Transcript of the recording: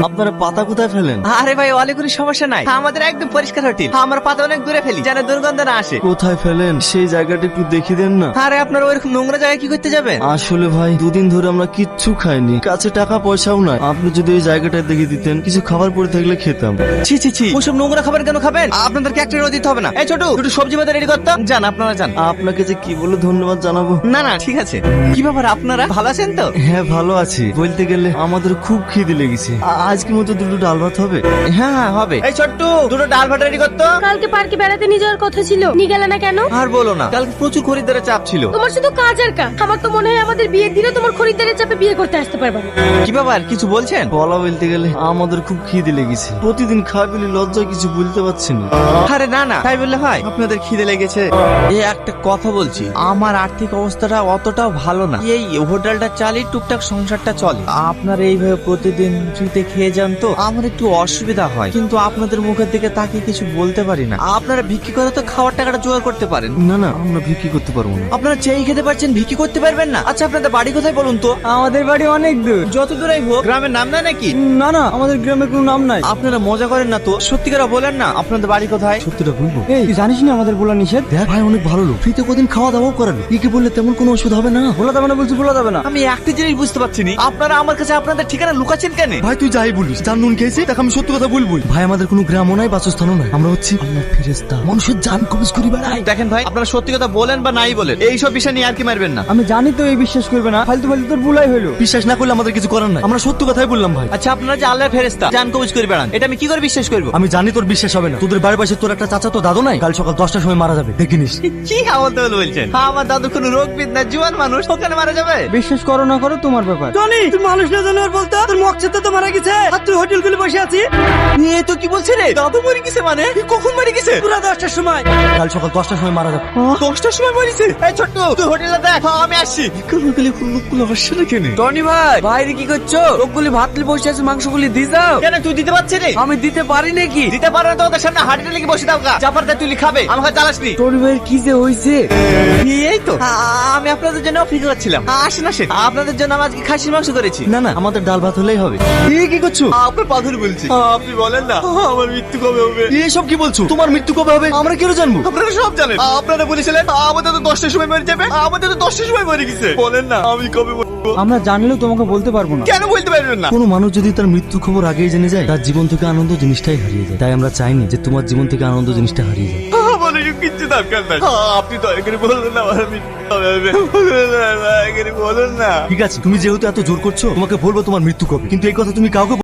আপনারা পাতা কোথায় ফেলেন? আরে ভাই অলে কোনো সমস্যা নাই, আমাদের একদম পরিষ্কার হোটেল। আমার পাতা অনেক দূরে ফেলি যেন দুর্গন্ধ না আসে। কোথায় ফেলেন সেই জায়গাটা একটু দেখিয়ে দেন না। আরে আপনার ওইরকম নোংরা জায়গায় কি করতে যাবেন? আসলে ভাই দুদিন ধরে আমরা কিচ্ছু খাইনি, কাছে টাকা পয়সাও নাই। আপনি যদি এই জায়গাটা দেখিয়ে দিতেন, কিছু খাবার পড়ে থাকলে খেতাম। ছি ছি ছি, ওসব নোংরা খাবার কেন খাবেন? আপনাদেরকে একটা দিতে হবে না। এই ছোট দুটো সবজি বাজার রেডি করতে যান, আপনারা যান। আপনাকে যে কি বলে ধন্যবাদ জানাবো। না না ঠিক আছে। কি ব্যাপার, আপনারা ভালো আছেন তো? হ্যাঁ ভালো আছি, বলতে গেলে আমাদের খুব খিদে লেগেছে। আজকে মতো দুটো ডাল ভাত হবে? হ্যাঁ হ্যাঁ হবে। এই ছোট্ট দুটো ডাল ভাত রেডি করতে। কালকে পার্কে বেড়াতে নিয়ে যাওয়ার কথা ছিল, নিয়ে গেলে না কেন? আর বলো না, কালকে প্রচুর খরিদ্দারের চাপ ছিল। তোমার শুধু কাজ আর কাজ। আমার তো মনে হয় আমাদের বিয়ের দিনে তোমার খরিদ্দারের চাপে বিয়ে করতে আসতে পারবে না। কি ব্যাপার, কিছু বলছেন? বলা বলতে গেলে আমাদের খুব খিদে লেগেছে, প্রতিদিন খাই বলে লজ্জায় কিছু বলতে পারছি না। আরে না না, তাই বললে হয়? আপনাদের খিদে লেগেছে। এই একটা কথা বলছি, আমার আর্থিক অবস্থাটা অতটাও ভালো না। এই হোটেলটা চালিয়ে টুকটাক সংসারটা চলে। আপনারা এইভাবে প্রতিদিন ফ্রিতে খেয়ে যান তো আমার একটু অসুবিধা হয়, কিন্তু আপনাদের মুখের দিকে তাকিয়ে কিছু বলতে পারি না। আপনারা ভিক্ষি করে তো খাওয়ার টাকাটা জোগাড় করতে পারেন। না না, আমরা বিক্রি করতে পারবো না। আপনারা চেয়ে খেতে পারছেন, ভিক্ষি করতে পারবেন না? আচ্ছা আপনাদের বাড়ি কোথায় বলুন তো? আমাদের বাড়ি অনেক দূর। যত দূরেই হোক, গ্রামের নাম নাই নাকি? না না, আমাদের গ্রামের কোনো নাম নাই। আপনারা মজা করেন না তো, সত্যিকারা বলেন না আপনাদের বাড়ি কোথায়? সত্যিটা বলবো? এই তুই জানিস না আমাদের বলা নিষেধ? দেখ ভাই, অনেক ভালো লোক, ফ্রিতে কদিন খাওয়া দাওয়াও করালো। কি বললে তেমন কোনো ওষুধ হবে না? বলা যাবে না বলছি, বলা যাবে না। আমি একটা জিনিস বুঝতে পারছি না, আপনারা আমার কাছে আপনাদের ঠিকানা লুকাচ্ছেন কেন? ভাই তুই যাই বলিস, যার নুন খেয়েছে তাকে আমি সত্যি কথা বলবো। ভাই আমাদের কোনো গ্রামও নাই, বাসস্থানও নাই, আমরা হচ্ছি আল্লাহর ফেরেশতা, মানুষের জান কবজ করি বেড়াই। দেখেন ভাই, আপনারা সত্যি কথা বলেন বা নাই বলেন, এইসব বিষয় নিয়ে আর কি মারবেন না। আমি জানি তো এই বিশ্বাস করবে না, ফালতু ফালতু তোর ভুলাই হলো। বিশ্বাস না করলে আমাদের কিছু করার নাই, আমরা সত্য কথাই বললাম ভাই। আচ্ছা আপনারা যে আল্লাহর ফেরেশতা, জান কবজ করে বেড়ান, এটা আমি কি করে বিশ্বাস করবো? আমি জানি তোর বিশ্বাস হবে না, তোদের বাড়ির পাশে তোর একটা চাচা তো দাদু নাই, কাল সকাল 10টার সময় মারা যাবে, দেখিনিস? কি আমলতে বলছেন? আমার দাদু কোনো রোগ বিদ্যা, জুয়ান মানুষ, ওখানে মারা যাবে? বিশ্বাস করো না করো তোমার ব্যাপার। জনি তুই মানুষ না জানো আর বলতো তোর মকসেদে তো মারা গেছে, আর তুই হোটেল খুলে বসে আছিস। এ তো কি বলছে রে? দাদু মরে গেছে মানে? কখন মরে গেছে? পুরা 10টার সময়। কাল সকাল 10টার সময় মারা যাবে। 10টার সময় মরেছে? এই ছোট্ট তুই হোটেলে দেখ, আমি আসছি। কালকে লোকগুলো আসছে না কেন? টনি ভাই বাইরে কি করছো? লোকগুলি ভাতলি বসে আছে, মাংসগুলি দিয়ে যাও। কেন তুই দিতে পারছিস রে? আমি দিতে পারি নাকি? দিতে পারো না তো ওদের সামনে হাঁটিতে লেগে বসে দাও গা। চাপার দা তুই খাবে, আমাকে জ্বালাসনি। টনি ভাইয়ের কি যে হয়েছে? এই তো আমি আপনাদের জন্য অপেক্ষা করছিলাম। আসেন আসেন, আপনাদের জন্য আমি আজকে খাসির মাংস করেছি। না না, আমাদের ডাল ভাত হলেই হবে। কি করছো? আপনার পাথর বলছি, আপনি বলেন না আমার মৃত্যু কবে হবে? এসব কি বলছো? তোমার মৃত্যু কবে হবে আমরা কেন জানবো? আপনারা সব জানেন, আপনারা বলেছিলেন আমাদের তো 10টার সময় মরে যাবে, আমাদের তো 10টার সময় মরে গেছে। বলেন না আমি কবে মরবো? আমরা জানলেও তোমাকে বলতে পারবো না। কেন বলতে পারবেন না? কোনো মানুষ যদি তার মৃত্যু খবর আগেই জেনে যায়, তার জীবন থেকে আনন্দ জিনিসটাই হারিয়ে যায়। তাই আমরা চাইনি যে তোমার জীবন থেকে আনন্দ জিনিসটা হারিয়ে যায়। আমার এসব কিচ্ছু দরকার নাই, আপনি দয়া করে বলুন না আমার মৃত্যু কবে হবে। দয়া করে বলুন না। ঠিক আছে, তুমি যেহেতু এত জোর করছো, তোমাকে বলবো তোমার মৃত্যু কবে, কিন্তু এই কথা তুমি কাউকে